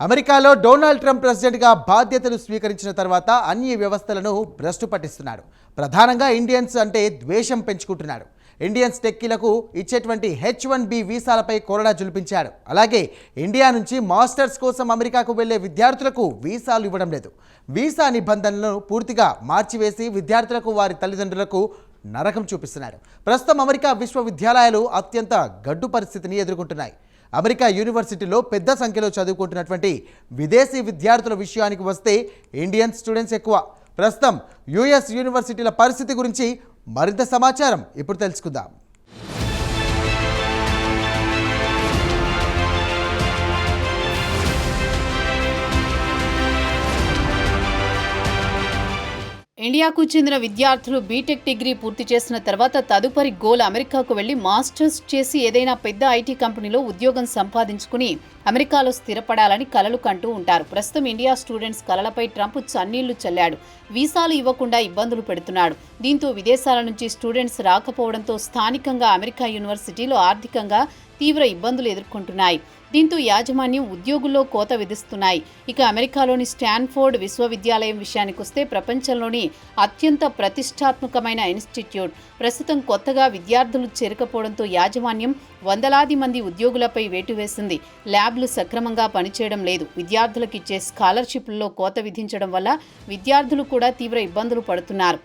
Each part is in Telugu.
అమెరికాలో డొనాల్డ్ ట్రంప్ ప్రెసిడెంట్గా బాధ్యతలు స్వీకరించిన తర్వాత అన్ని వ్యవస్థలను భ్రష్టు పట్టిస్తున్నాడు. ప్రధానంగా ఇండియన్స్ అంటే ద్వేషం పెంచుకుంటున్నాడు. ఇండియన్స్ టెక్కీలకు ఇచ్చేటువంటి H1B వీసాలపై కొరడా జులిపించాడు. అలాగే ఇండియా నుంచి మాస్టర్స్ కోసం అమెరికాకు వెళ్లే విద్యార్థులకు వీసాలు ఇవ్వడం లేదు. వీసా నిబంధనలను పూర్తిగా మార్చివేసి విద్యార్థులకు వారి తల్లిదండ్రులకు నరకం చూపిస్తున్నాడు. ప్రస్తుతం అమెరికా విశ్వవిద్యాలయాలు అత్యంత గడ్డు పరిస్థితిని ఎదుర్కొంటున్నాయి. అమెరికా యూనివర్సిటీలో పెద్ద సంఖ్యలో చదువుకుంటున్నటువంటి విదేశీ విద్యార్థుల విషయానికి వస్తే ఇండియన్ స్టూడెంట్స్ ఎక్కువ. ప్రస్తుతం యుఎస్ యూనివర్సిటీల పరిస్థితి గురించి మరింత సమాచారం ఇప్పుడు తెలుసుకుందాం. ఇండియాకు చెందిన విద్యార్థులు బీటెక్ డిగ్రీ పూర్తి చేసిన తర్వాత తదుపరి గోల్ అమెరికాకు వెళ్లి మాస్టర్స్ చేసి ఏదైనా పెద్ద ఐటీ కంపెనీలో ఉద్యోగం సంపాదించుకుని అమెరికాలో స్థిరపడాలని కలలు కంటూ ఉంటారు. ప్రస్తుతం ఇండియా స్టూడెంట్స్ కలలపై ట్రంప్ చన్నీళ్లు చల్లాడు. వీసాలు ఇవ్వకుండా ఇబ్బందులు పెడుతున్నాడు. దీంతో విదేశాల నుంచి స్టూడెంట్స్ రాకపోవడంతో స్థానికంగా అమెరికా యూనివర్సిటీలు ఆర్థికంగా తీవ్ర ఇబ్బందులు ఎదుర్కొంటున్నాయి. దీంతో యాజమాన్యం ఉద్యోగుల్లో కోత విధిస్తున్నాయి. ఇక అమెరికాలోని స్టాన్ఫోర్డ్ విశ్వవిద్యాలయం విషయానికొస్తే ప్రపంచంలోని అత్యంత ప్రతిష్టాత్మకమైన ఇన్స్టిట్యూట్. ప్రస్తుతం కొత్తగా విద్యార్థులు చేరకపోవడంతో యాజమాన్యం వందలాది మంది ఉద్యోగులపై వేటు వేసింది. ల్యాబ్లు సక్రమంగా పనిచేయడం లేదు. విద్యార్థులకు ఇచ్చే స్కాలర్షిప్లలో కోత విధించడం వల్ల విద్యార్థులు కూడా తీవ్ర ఇబ్బందులు పడుతున్నారు.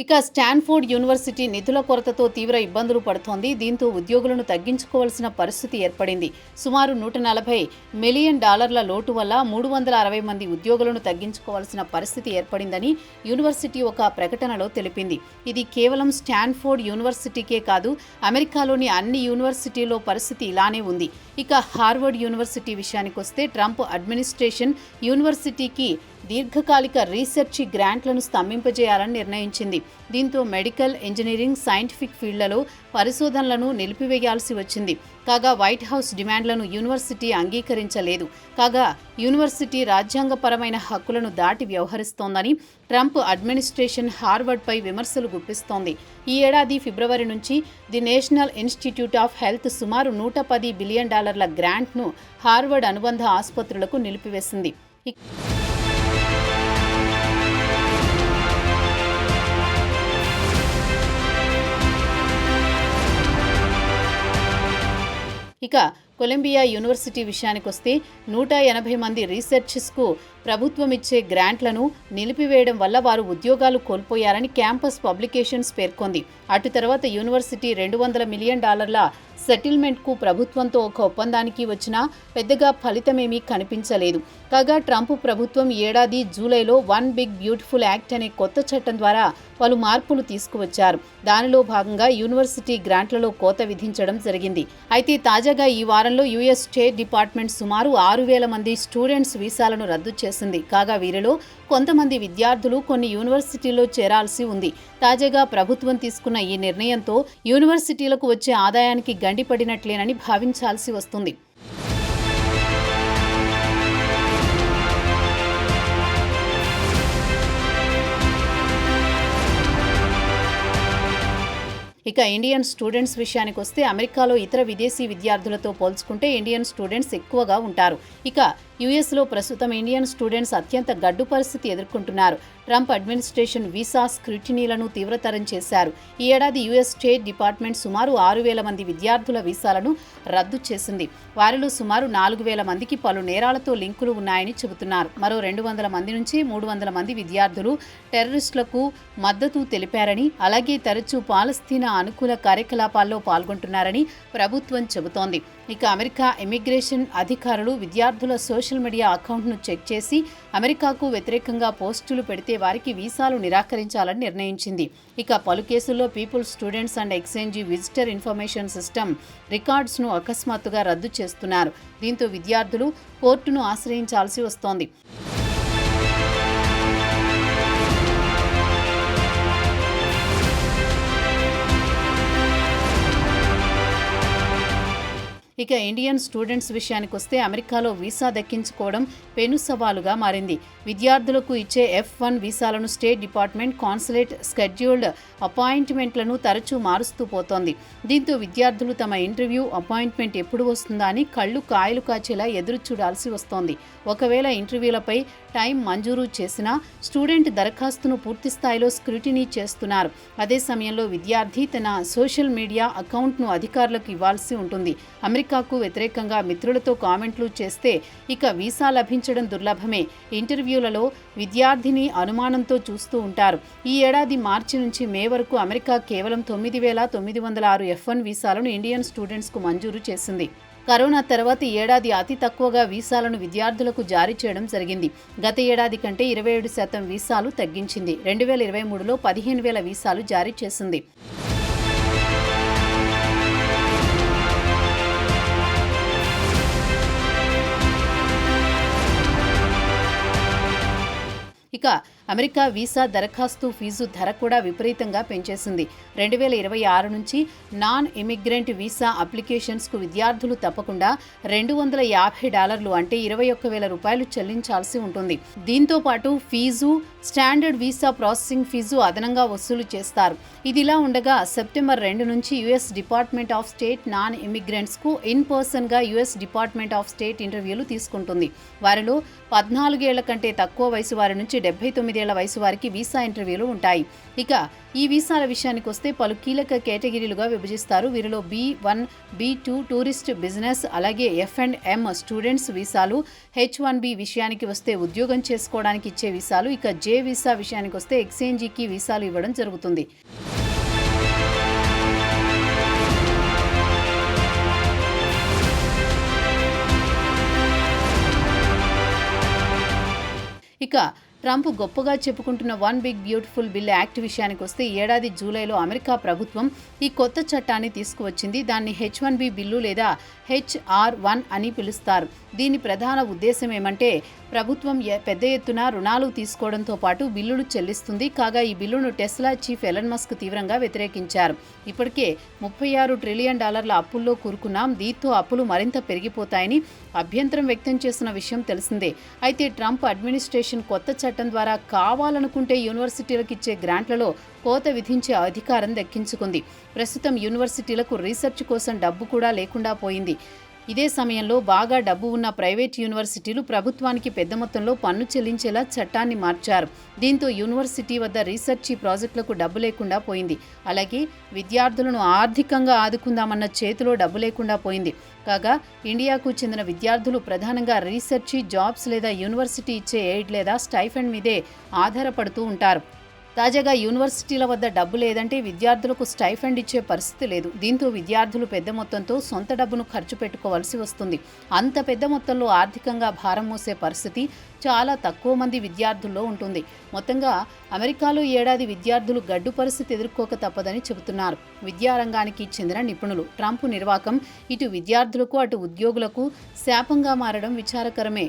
ఇక స్టాన్ఫోర్డ్ యూనివర్సిటీ నిధుల కొరతతో తీవ్ర ఇబ్బందులు పడుతోంది. దీంతో ఉద్యోగులను తగ్గించుకోవాల్సిన పరిస్థితి ఏర్పడింది. సుమారు $140 మిలియన్ లోటు వల్ల 360 మంది ఉద్యోగులను తగ్గించుకోవాల్సిన పరిస్థితి ఏర్పడిందని యూనివర్సిటీ ఒక ప్రకటనలో తెలిపింది. ఇది కేవలం స్టాన్ఫోర్డ్ యూనివర్సిటీకే కాదు, అమెరికాలోని అన్ని యూనివర్సిటీల్లో పరిస్థితి ఇలానే ఉంది. ఇక హార్వర్డ్ యూనివర్సిటీ విషయానికొస్తే ట్రంప్ అడ్మినిస్ట్రేషన్ యూనివర్సిటీకి దీర్ఘకాలిక రీసెర్చ్ గ్రాంట్లను స్తంభింపజేయాలని నిర్ణయించింది. దీంతో మెడికల్, ఇంజనీరింగ్, సైంటిఫిక్ ఫీల్డ్లలో పరిశోధనలను నిలిపివేయాల్సి వచ్చింది. కాగా వైట్ హౌస్ డిమాండ్లను యూనివర్సిటీ అంగీకరించలేదు. కాగా యూనివర్సిటీ రాజ్యాంగపరమైన హక్కులను దాటి వ్యవహరిస్తోందని ట్రంప్ అడ్మినిస్ట్రేషన్ హార్వర్డ్పై విమర్శలు గుప్పిస్తోంది. ఈ ఏడాది ఫిబ్రవరి నుంచి the national institute of health సుమారు $110 బిలియన్ గ్రాంట్ను హార్వర్డ్ అనుబంధ ఆసుపత్రులకు నిలిపివేసింది. ఇక కొలంబియా యూనివర్సిటీ విషయానికొస్తే 180 మంది రీసెర్చర్స్కు ప్రభుత్వం ఇచ్చే గ్రాంట్లను నిలిపివేయడం వల్ల వారు ఉద్యోగాలు కోల్పోయారని క్యాంపస్ పబ్లికేషన్స్ పేర్కొంది. అటు తర్వాత యూనివర్సిటీ $200 మిలియన్ సెటిల్మెంట్కు ప్రభుత్వంతో ఒక ఒప్పందానికి వచ్చినా పెద్దగా ఫలితమేమీ కనిపించలేదు. కాగా ట్రంప్ ప్రభుత్వం ఏడాది జూలైలో వన్ బిగ్ బ్యూటిఫుల్ యాక్ట్ అనే కొత్త చట్టం ద్వారా పలు మార్పులు తీసుకువచ్చారు. దానిలో భాగంగా యూనివర్సిటీ గ్రాంట్లలో కోత విధించడం జరిగింది. అయితే తాజాగా ఈ వారంలో యుఎస్ స్టేట్ డిపార్ట్మెంట్ సుమారు 6,000 మంది స్టూడెంట్స్ వీసాలను రద్దు చేసింది. కాగా వీరిలో కొంతమంది విద్యార్థులు కొన్ని యూనివర్సిటీల్లో చేరాల్సి ఉంది. తాజాగా ప్రభుత్వం తీసుకున్న ఈ నిర్ణయంతో యూనివర్సిటీలకు వచ్చే ఆదాయానికి గండిపడినట్లేనని భావించాల్సి వస్తుంది. ఇక ఇండియన్ స్టూడెంట్స్ విషయానికి వస్తే అమెరికాలో ఇతర విదేశీ విద్యార్థులతో పోల్చుకుంటే ఇండియన్ స్టూడెంట్స్ ఎక్కువగా ఉంటారు. ఇక యుఎస్లో ప్రస్తుతం ఇండియన్ స్టూడెంట్స్ అత్యంత గడ్డు పరిస్థితి ఎదుర్కొంటున్నారు. ట్రంప్ అడ్మినిస్ట్రేషన్ వీసా స్క్రూటినీలను తీవ్రతరం చేశారు. ఈ ఏడాది యుఎస్ స్టేట్ డిపార్ట్మెంట్ సుమారు 6,000 మంది విద్యార్థుల వీసాలను రద్దు చేసింది. వారిలో సుమారు 4,000 మందికి పలు నేరాలతో లింకులు ఉన్నాయని చెబుతున్నారు. మరో 200 మంది నుంచి 300 మంది విద్యార్థులు టెర్రరిస్టులకు మద్దతు తెలిపారని, అలాగే తరచూ పాలస్తీనా అనుకూల కార్యకలాపాల్లో పాల్గొంటున్నారని ప్రభుత్వం చెబుతోంది. ఇక అమెరికా ఇమిగ్రేషన్ అధికారులు విద్యార్థుల సోషల్ మీడియా అకౌంట్ను చెక్ చేసి అమెరికాకు వ్యతిరేకంగా పోస్టులు పెడితే వారికి వీసాలు నిరాకరించాలని నిర్ణయించింది. ఇక పలు కేసుల్లో people students and exchange visitor information system రికార్డ్స్ను అకస్మాత్తుగా రద్దు చేస్తున్నారు. దీంతో విద్యార్థులు కోర్టును ఆశ్రయించాల్సి వస్తోంది. ఇక ఇండియన్ స్టూడెంట్స్ విషయానికి వస్తే అమెరికాలో వీసా దక్కించుకోవడం పెను సవాలుగా మారింది. విద్యార్థులకు ఇచ్చే F1 వీసాలను స్టేట్ డిపార్ట్మెంట్ కాన్సులేట్ స్కెడ్యూల్డ్ అపాయింట్మెంట్లను తరచూ మారుస్తూ పోతోంది. దీంతో విద్యార్థులు తమ ఇంటర్వ్యూ అపాయింట్మెంట్ ఎప్పుడు వస్తుందా అని కళ్ళు కాయలు కాచేలా ఎదురు చూడాల్సి వస్తోంది. ఒకవేళ ఇంటర్వ్యూలపై టైం మంజూరు చేసినా స్టూడెంట్ దరఖాస్తును పూర్తి స్థాయిలో స్క్రూటినీ చేస్తున్నారు. అదే సమయంలో విద్యార్థి తన సోషల్ మీడియా అకౌంట్ను అధికారులకు ఇవ్వాల్సి ఉంటుంది. అమెరికాకు వ్యతిరేకంగా మిత్రులతో కామెంట్లు చేస్తే ఇక వీసా లభించడం దుర్లభమే. ఇంటర్వ్యూలలో విద్యార్థిని అనుమానంతో చూస్తూ ఉంటారు. ఈ ఏడాది మార్చి నుంచి మే వరకు అమెరికా కేవలం 9,906 F1 వీసాలను ఇండియన్ స్టూడెంట్స్కు మంజూరు చేసింది. కరోనా తర్వాత ఈ ఏడాది అతి తక్కువగా వీసాలను విద్యార్థులకు జారీ చేయడం జరిగింది. గత ఏడాది కంటే 27% వీసాలు తగ్గించింది. 2023లో 15,000 వీసాలు జారీ చేసింది. ఇక అమెరికా వీసా దరఖాస్తు ఫీజు ధర కూడా విపరీతంగా పెంచేసింది. 2026 నుంచి నాన్ ఇమిగ్రెంట్ వీసా అప్లికేషన్స్కు విద్యార్థులు తప్పకుండా $250 అంటే 21,000 రూపాయలు చెల్లించాల్సి ఉంటుంది. దీంతో పాటు fee, standard visa processing fee అదనంగా వసూలు చేస్తారు. ఇదిలా ఉండగా సెప్టెంబర్ 2 నుంచి US department of state non ఇమిగ్రెంట్స్కు ఇన్ పర్సన్గా యుఎస్ డిపార్ట్మెంట్ ఆఫ్ స్టేట్ ఇంటర్వ్యూలు తీసుకుంటుంది. వారిలో 14 ఏళ్ల కంటే తక్కువ వయసు వారి నుంచి 79 ఏళ్ల వయసు వారికి వీసా ఇంటర్వ్యూలు ఉంటాయి. ఇక ఈ వీసాల విషయానికి వస్తే పలు కీలక కేటగిరీలుగా విభజిస్తారు. వీరిలో B1, B2 టూరిస్ట్, బిజినెస్, అలాగే F&M స్టూడెంట్స్ వీసాలు, H1B విషయానికి వస్తే ఉద్యోగం చేసుకోవడానికి ఇచ్చే వీసాలు, ఇక J వీసా విషయానికి వస్తే ఎక్స్చేంజీకి వీసాలు ఇవ్వడం జరుగుతుంది. ఇక ట్రంప్ గొప్పగా చెప్పుకుంటున్న one big beautiful bill act విషయానికి వస్తే ఈ ఏడాది జూలైలో అమెరికా ప్రభుత్వం ఈ కొత్త చట్టాన్ని తీసుకువచ్చింది. దాన్ని H1B బిల్లు లేదా HR1 అని పిలుస్తారు. దీని ప్రధాన ఉద్దేశం ఏమంటే ప్రభుత్వం పెద్ద ఎత్తున రుణాలు తీసుకోవడంతో పాటు బిల్లులు చెల్లిస్తుంది. కాగా ఈ బిల్లును టెస్లా చీఫ్ ఎలన్ మస్క్ తీవ్రంగా వ్యతిరేకించారు. ఇప్పటికే $36 ట్రిలియన్ అప్పుల్లో కూరుకున్నాం, దీంతో అప్పులు మరింత పెరిగిపోతాయని అభ్యంతరం వ్యక్తం చేసిన విషయం తెలిసిందే. అయితే ట్రంప్ అడ్మినిస్ట్రేషన్ కొత్త చట్టం ద్వారా కావాలనుకుంటే యూనివర్సిటీలకు ఇచ్చే గ్రాంట్లలో కోత విధించే అధికారం దక్కించుకుంది. ప్రస్తుతం యూనివర్సిటీలకు రీసెర్చ్ కోసం డబ్బు కూడా లేకుండా పోయింది. ఇదే సమయంలో బాగా డబ్బు ఉన్న ప్రైవేట్ యూనివర్సిటీలు ప్రభుత్వానికి పెద్ద మొత్తంలో పన్ను చెల్లించేలా చట్టాన్ని మార్చారు. దీంతో యూనివర్సిటీ వద్ద రీసెర్చ్ ప్రాజెక్టులకు డబ్బు లేకుండా పోయింది. అలాగే విద్యార్థులను ఆర్థికంగా ఆదుకుందామన్న చేతిలో డబ్బు లేకుండా పోయింది. కాగా ఇండియాకు చెందిన విద్యార్థులు ప్రధానంగా రీసెర్చ్, జాబ్స్ లేదా యూనివర్సిటీ ఇచ్చే ఎయిడ్ లేదా స్టైఫండ్ మీదే ఆధారపడుతూ ఉంటారు. తాజాగా యూనివర్సిటీల వద్ద డబ్బు లేదంటే విద్యార్థులకు స్టైఫండ్ ఇచ్చే పరిస్థితి లేదు. దీంతో విద్యార్థులు పెద్ద మొత్తంతో సొంత డబ్బును ఖర్చు పెట్టుకోవాల్సి వస్తుంది. అంత పెద్ద మొత్తంలో ఆర్థికంగా భారం మోసే పరిస్థితి చాలా తక్కువ మంది విద్యార్థుల్లో ఉంటుంది. మొత్తంగా అమెరికాలో ఏడాది విద్యార్థులు గడ్డు పరిస్థితి ఎదుర్కోక తప్పదని చెబుతున్నారు విద్యారంగానికి చెందిన నిపుణులు. ట్రంప్ నిర్వాకం ఇటు విద్యార్థులకు అటు ఉద్యోగులకు శాపంగా మారడం విచారకరమే.